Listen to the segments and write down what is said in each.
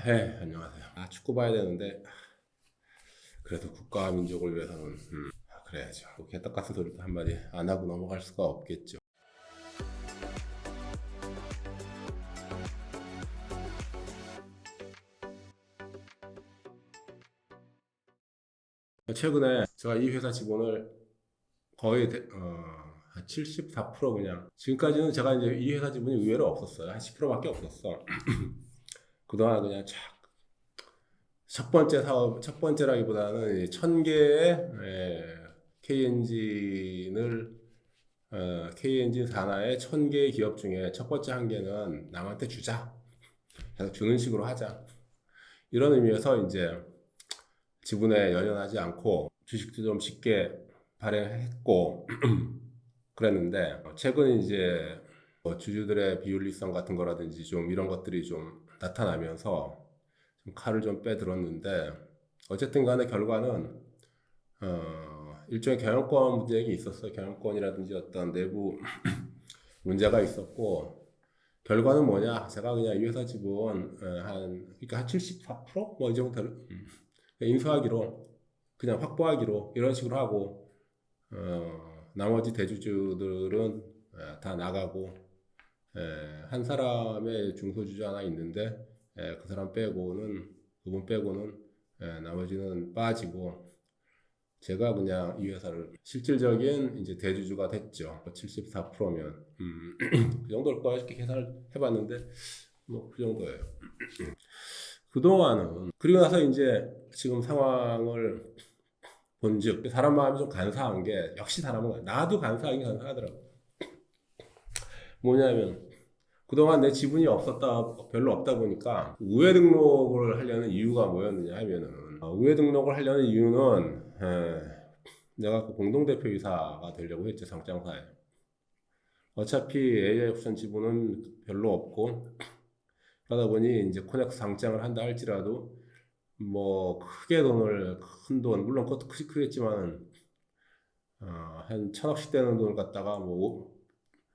네, 안녕하세요. 축구 봐야 되는데, 그래도 국가와 민족을 위해서는, 그래야죠. 뭐 개떡 같은 소리도 한마디 안 하고 넘어갈 수가 없겠죠. 최근에 제가 이 회사 직원을 거의, 한 74% 그냥, 지금까지는 제가 이제 이 회사 직원이 의외로 없었어요. 한 10%밖에 없었어. 그동안 그냥 첫 번째 사업, 첫 번째라기보다는 1000개의 K엔진 산하의 1000개의 기업 중에 첫 번째 한 개는 남한테 주자. 그래서 주는 식으로 하자. 이런 의미에서 이제 지분에 연연하지 않고 주식도 좀 쉽게 발행했고 그랬는데 최근 이제 뭐 주주들의 비윤리성 같은 거라든지 좀 이런 것들이 좀 나타나면서 좀 칼을 좀 빼들었는데 어쨌든 간에 결과는 일종의 경영권 문제가 있었어요. 경영권이라든지 어떤 내부 문제가 있었고 결과는 뭐냐? 제가 그냥 이 회사 지분 그러니까 한 74%? 뭐 이 정도 인수하기로 그냥 확보하기로 이런 식으로 하고 나머지 대주주들은 다 나가고 한 사람의 중소주주 하나 있는데 그 사람 빼고는 그분 빼고는 나머지는 빠지고 제가 그냥 이 회사를 실질적인 이제 대주주가 됐죠. 74%면 그 정도일 거야 이렇게 계산을 해봤는데 뭐 그 정도예요. 그동안은 그리고 나서 이제 지금 상황을 본즉 사람 마음이 좀 간사한 게 역시 사람은 나도 간사하긴 간사하더라고. 뭐냐면 그동안 내 지분이 없었다 별로 없다 보니까 우회 등록을 하려는 이유가 뭐였느냐 하면은 우회 등록을 하려는 이유는 내가 그 공동대표이사가 되려고 했죠 상장사에. 어차피 AI옵션 지분은 별로 없고 그러다 보니 이제 코넥스 상장을 한다 할지라도 뭐 크게 돈을 큰 돈 물론 그것도 크겠지만 한 천억씩 되는 돈을 갖다가 뭐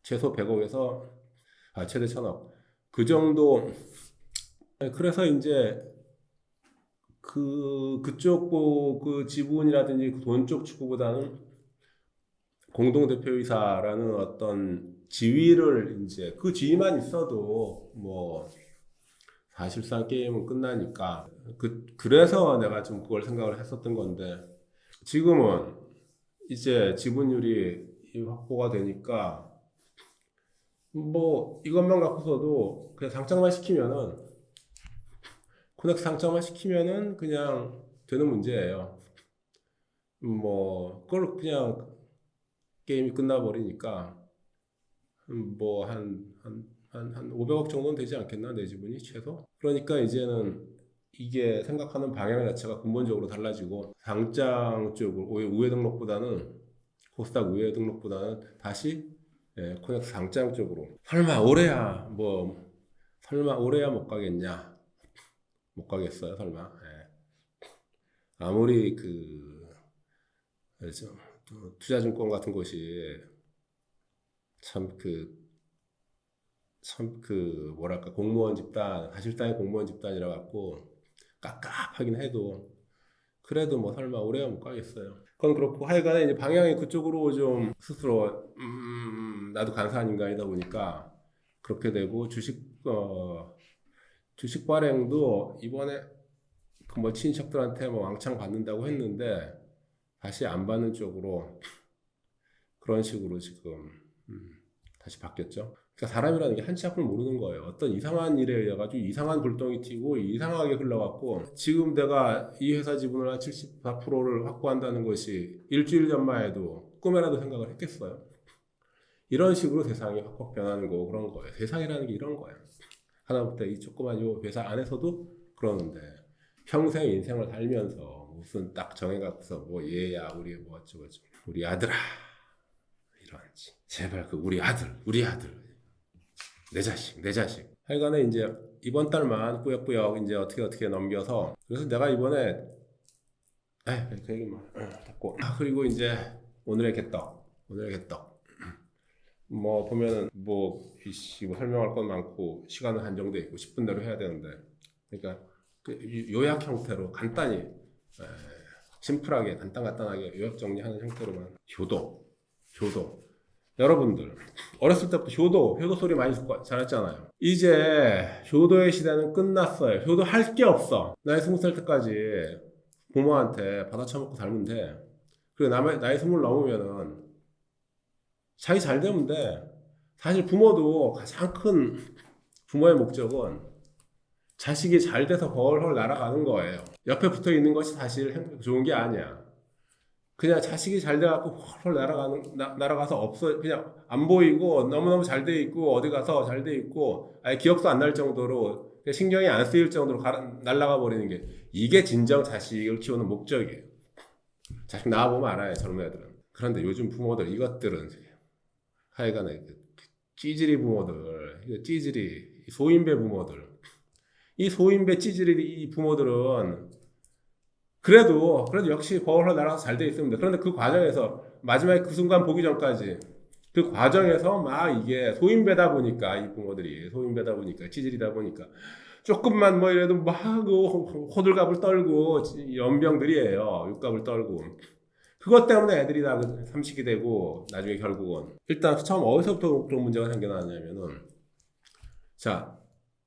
최소 100억에서 최대 천억 그 정도. 그래서 이제 그쪽 그 지분이라든지 그 돈 쪽 축구보다는 공동대표이사라는 어떤 지위를 이제 그 지위만 있어도 뭐 사실상 게임은 끝나니까 그래서 내가 좀 그걸 생각을 했었던 건데 지금은 이제 지분율이 확보가 되니까 뭐 이것만 갖고서도 그냥 상장만 시키면은 코넥스 상장만 시키면은 그냥 되는 문제예요. 뭐 그걸 그냥 게임이 끝나버리니까 뭐 한 500억 정도는 되지 않겠나 내 지분이 최소. 그러니까 이제는 이게 생각하는 방향 자체가 근본적으로 달라지고 상장 쪽으로 우회 등록보다는 코스닥 우회 등록보다는 다시 코넥스 상장 쪽으로 설마 올해야 못 가겠냐. 못 가겠어요 설마. 아무리 그래서 투자증권 같은 곳이 참 뭐랄까 공무원 집단 사실상의 공무원 집단이라 갖고 깝깝하긴 해도 그래도 뭐 설마 오래 못 가겠어요. 그건 그렇고 하여간에 이제 방향이 그쪽으로 좀 스스로 나도 간사한 인간이다 보니까 그렇게 되고 주식 발행도 이번에 그 뭐 친척들한테 뭐 왕창 받는다고 했는데 다시 안 받는 쪽으로 그런 식으로 지금 다시 바뀌었죠. 그러니까 사람이라는 게 한치 앞을 모르는 거예요. 어떤 이상한 일에 의해 가지고 이상한 불똥이 튀고 이상하게 흘러갔고 지금 내가 이 회사 지분을 한 74%를 확보한다는 것이 일주일 전만 해도 꿈에라도 생각을 했겠어요. 이런 식으로 세상이 확확 변하는 거고 그런 거예요. 세상이라는 게 이런 거예요. 하나부터 이 조그만 요 회사 안에서도 그러는데 평생 인생을 살면서 무슨 딱 정해갖고서 뭐 얘야 우리 뭐 어쩌고 저쩌고 우리 아들아 이런지 제발 그 우리 아들 내 자식 하여간에 이제 이번 달만 꾸역꾸역 이제 어떻게 넘겨서 그래서 내가 이번에 그 얘기만 됐고 그리고 이제 오늘의 개떡 뭐 보면은 뭐 설명할 건 많고 시간은 한정돼 있고 10분 내로 해야 되는데 그러니까 요약 형태로 간단히 심플하게 간단하게 요약 정리하는 형태로만 효도. 여러분들 어렸을 때부터 효도 소리 많이 듣고 자랐잖아요. 이제 효도의 시대는 끝났어요. 효도 할 게 없어. 나이 20살 때까지 부모한테 받아쳐먹고 살면 돼. 그리고 나이 20 넘으면은 자기 잘 되면 돼. 사실 부모도 가장 큰 부모의 목적은 자식이 잘 돼서 헐헐 날아가는 거예요. 옆에 붙어 있는 것이 사실 좋은 게 아니야. 그냥 자식이 잘 돼갖고 헐헐 날아가서 없어, 그냥 안 보이고 너무너무 잘 돼 있고 어디 가서 잘 돼 있고 아예 기억도 안 날 정도로 신경이 안 쓰일 정도로 날아가 버리는 게 이게 진정 자식을 키우는 목적이에요. 자식 낳아보면 알아요, 젊은 애들은. 그런데 요즘 부모들 이것들은 하여간에 찌질이 부모들, 찌질이 소인배 부모들, 이 소인배 찌질이 이 부모들은 그래도 역시 헐헐 날아가서 잘 돼 있습니다. 그런데 그 과정에서 마지막에 그 순간 보기 전까지 그 과정에서 막 이게 소인배다 보니까 이 부모들이 소인배다 보니까 찌질이다 보니까 조금만 뭐 이래도 막 호들갑을 떨고 연병들이에요. 육갑을 떨고 그것 때문에 애들이 다 삼식이 되고 나중에 결국은 일단 처음 어디서부터 그런 문제가 생겨나냐면은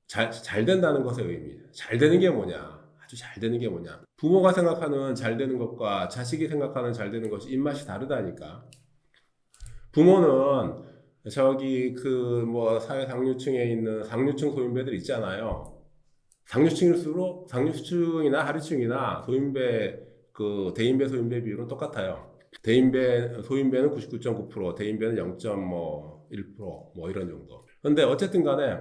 잘 된다는 것의 의미, 잘 되는 게 뭐냐, 아주 잘 되는 게 뭐냐. 부모가 생각하는 잘 되는 것과 자식이 생각하는 잘 되는 것이 입맛이 다르다니까. 부모는 저기 그 뭐 사회 상류층에 있는 상류층 소인배들 있잖아요. 상류층이나 하류층이나 소인배 그 대인배 소인배 비율은 똑같아요. 소인배는 99.9%, 대인배는 0.1% 뭐 이런 정도. 근데 어쨌든 간에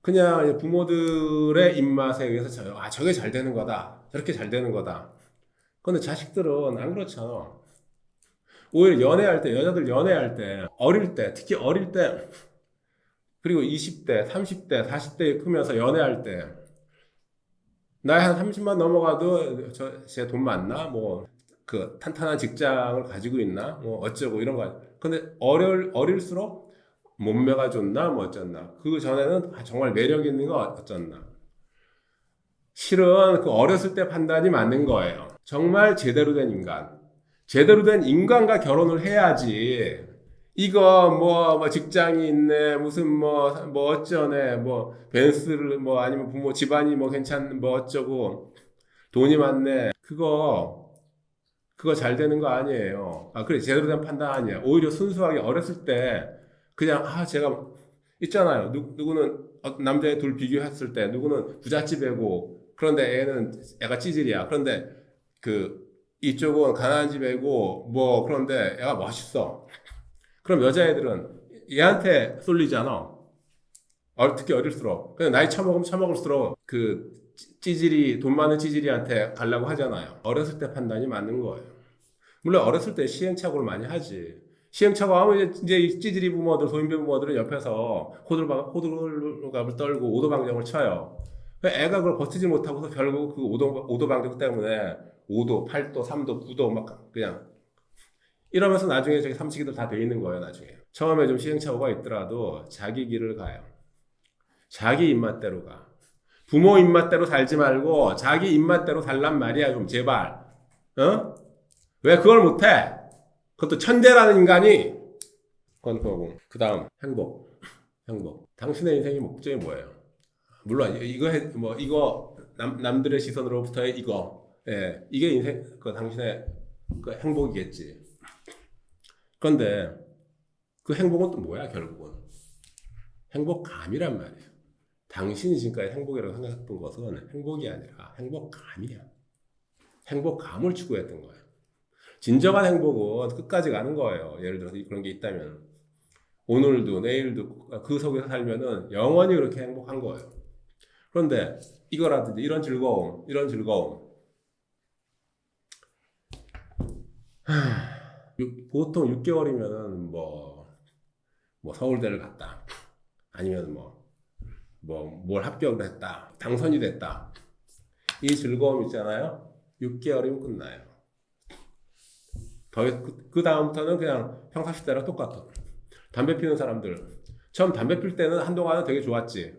그냥 부모들의 입맛에 의해서 저게 잘 되는 거다. 저렇게 잘 되는 거다. 근데 자식들은 안 그렇잖아. 오히려 연애할 때, 여자들 연애할 때, 어릴 때, 특히 어릴 때, 그리고 20대, 30대, 40대 크면서 연애할 때, 나이 한 30만 넘어가도 쟤 돈 많나? 뭐, 그 탄탄한 직장을 가지고 있나? 뭐 어쩌고 이런 거. 근데 어릴수록 몸매가 좋나? 뭐 어쩌나. 그 전에는 정말 매력 있는 거 어쩌나. 실은 그 어렸을 때 판단이 맞는 거예요. 정말 제대로 된 인간과 결혼을 해야지. 이거 뭐 직장이 있네, 무슨 뭐 어쩌네, 뭐 벤츠를 뭐 아니면 부모 집안이 뭐 괜찮네, 뭐 어쩌고 돈이 많네. 그거 잘 되는 거 아니에요. 그래 제대로 된 판단 아니야. 오히려 순수하게 어렸을 때 그냥 제가 있잖아요. 누구는 남자애 둘 비교했을 때 누구는 부잣집 애고 그런데 애가 찌질이야. 그런데 이쪽은 가난한 집 애고 뭐 그런데 애가 멋있어. 그럼 여자애들은 얘한테 쏠리잖아. 특히 어릴수록. 그냥 나이 처먹으면 처먹을수록 돈 많은 찌질이한테 가려고 하잖아요. 어렸을 때 판단이 맞는 거예요. 물론 어렸을 때 시행착오를 많이 하지. 시행착오 하면 이제 이 찌질이 부모들, 소인배 부모들은 옆에서 호들갑을 떨고 오도방정을 쳐요. 애가 그걸 버티지 못하고서 결국 그 오도방정 때문에 5도, 8도, 3도, 9도 막 그냥 이러면서 나중에 저기 삼식이들 다 돼 있는 거예요, 나중에. 처음에 좀 시행착오가 있더라도 자기 길을 가요. 자기 입맛대로 가. 부모 입맛대로 살지 말고 자기 입맛대로 살란 말이야, 좀 제발. 어? 왜 그걸 못해? 그것도 천재라는 인간이. 그건 그거고. 그 다음 행복. 당신의 인생의 목적이 뭐예요? 물론 이거 남들의 시선으로부터의 이거. 예, 이게 인생 당신의 행복이겠지. 그런데 그 행복은 또 뭐야, 결국은? 행복감이란 말이에요. 당신이 지금까지 행복이라고 생각했던 것은 행복이 아니라 행복감이야. 행복감을 추구했던 거예요. 진정한 행복은 끝까지 가는 거예요. 예를 들어서 그런 게 있다면 오늘도 내일도 그 속에서 살면은 영원히 그렇게 행복한 거예요. 그런데 이거라든지 이런 즐거움 보통 6개월이면은 뭐 서울대를 갔다. 아니면 뭘 합격을 했다. 당선이 됐다. 이 즐거움 있잖아요. 6개월이면 끝나요. 그 다음부터는 그냥 평상시대랑 똑같아. 담배 피우는 사람들. 처음 담배 필 때는 한동안은 되게 좋았지.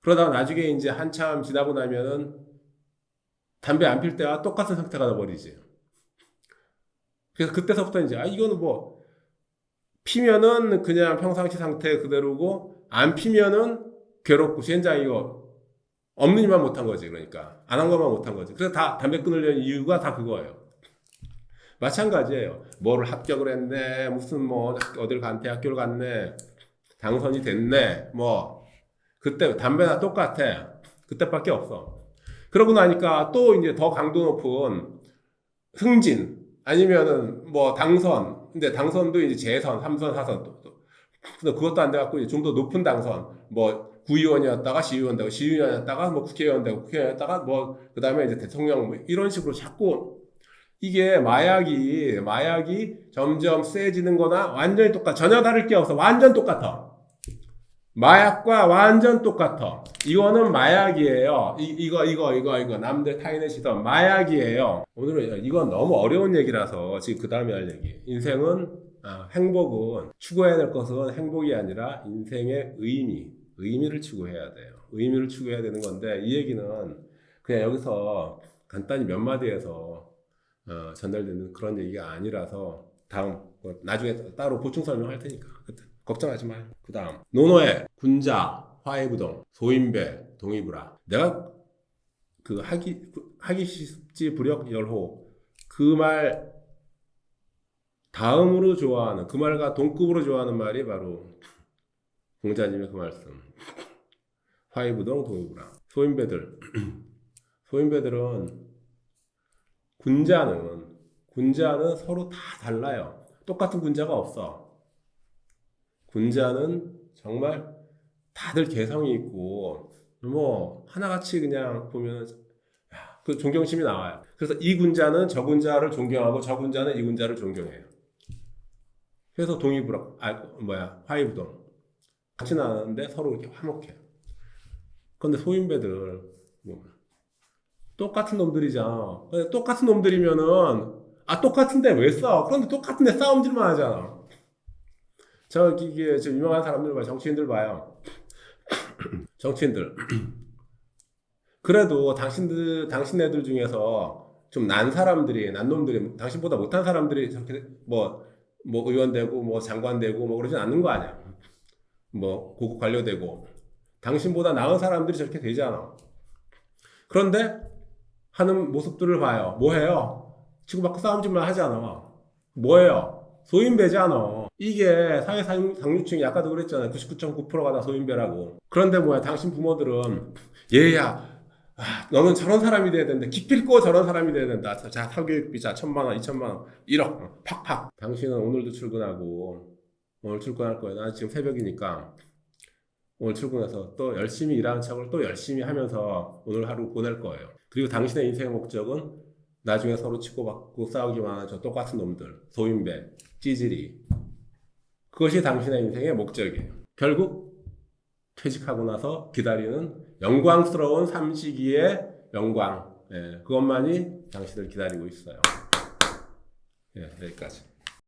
그러다가 나중에 이제 한참 지나고 나면은 담배 안 필 때와 똑같은 상태가 돼버리지. 그래서 그때서부터 이제 이거는 뭐 피면은 그냥 평상시 상태 그대로고 안 피면은 괴롭고 젠장 이거 없는 일만 못한 거지. 그러니까 안 한 것만 못한 거지. 그래서 다 담배 끊으려는 이유가 다 그거예요. 마찬가지예요. 뭐를 합격을 했네, 무슨 뭐 어딜 간대, 학교를 갔네, 당선이 됐네, 뭐 그때 담배나 똑같아. 그때밖에 없어. 그러고 나니까 또 이제 더 강도 높은 승진 아니면은 뭐 당선. 근데 당선도 이제 재선, 3선, 4선 근데 그것도 안 돼갖고 좀 더 높은 당선 뭐 구의원이었다가 시의원 되고 시의원이었다가 뭐 국회의원 되고 국회의원이었다가 뭐 그다음에 이제 대통령 뭐 이런 식으로 자꾸 이게 마약이 점점 세지는 거나 완전히 똑같아. 전혀 다를 게 없어. 완전 똑같아. 마약과 완전 똑같아. 이거는 마약이에요. 이거 남들 타인의 시선 마약이에요. 오늘은 이건 너무 어려운 얘기라서 지금 그 다음에 할 얘기. 행복은 추구해야 될 것은 행복이 아니라 인생의 의미를 추구해야 돼요. 의미를 추구해야 되는 건데 이 얘기는 그냥 여기서 간단히 몇 마디에서 전달되는 그런 얘기가 아니라서 다음 나중에 따로 보충 설명할 테니까 그때 걱정하지 마요. 그 다음 노노에 군자 화해부동 소인배 동의부라. 내가 그 하기 쉽지 불역 열호 그 말 다음으로 좋아하는 그 말과 동급으로 좋아하는 말이 바로 공자님의 그 말씀. 화해부동 동의부라. 소인배들은 군자는 서로 다 달라요. 똑같은 군자가 없어. 군자는 정말 다들 개성이 있고 뭐 하나같이 그냥 보면 그 존경심이 나와요. 그래서 이 군자는 저 군자를 존경하고 저 군자는 이 군자를 존경해요. 그래서 동의부락 화의부동 같이 나는데 서로 이렇게 화목해요. 그런데 소인배들 똑같은 놈들이잖아. 똑같은 놈들이면은 똑같은데 왜 싸워? 그런데 똑같은데 싸움질만 하잖아. 저 유명한 사람들 봐요. 정치인들 봐요. 정치인들. 그래도 당신네들 중에서 좀 난 놈들이, 당신보다 못한 사람들이 저렇게 뭐 의원 되고, 뭐 장관 되고, 뭐 그러진 않는 거 아니야. 뭐 고급 관료 되고. 당신보다 나은 사람들이 저렇게 되잖아. 그런데 하는 모습들을 봐요. 뭐 해요? 치고받고 싸움질만 하잖아. 뭐예요? 소인배잖아. 이게 사회 상류층이 아까도 그랬잖아요. 99.9%가 다 소인배라고. 그런데 뭐야? 당신 부모들은 얘야 너는 저런 사람이 돼야 된다. 기필코 저런 사람이 돼야 된다. 자, 사교육비 자 1,000만 원, 2,000만 원, 1억 팍팍. 당신은 오늘도 출근하고 오늘 출근할 거야. 나 지금 새벽이니까 오늘 출근해서 또 열심히 일하는 척을 또 열심히 하면서 오늘 하루 보낼 거예요. 그리고 당신의 인생의 목적은 나중에 서로 치고받고 싸우기만 하는 저 똑같은 놈들, 소인배, 찌질이. 그것이 당신의 인생의 목적이에요. 결국 퇴직하고 나서 기다리는 영광스러운 삼식이의 영광. 그것만이 당신을 기다리고 있어요. 여기까지.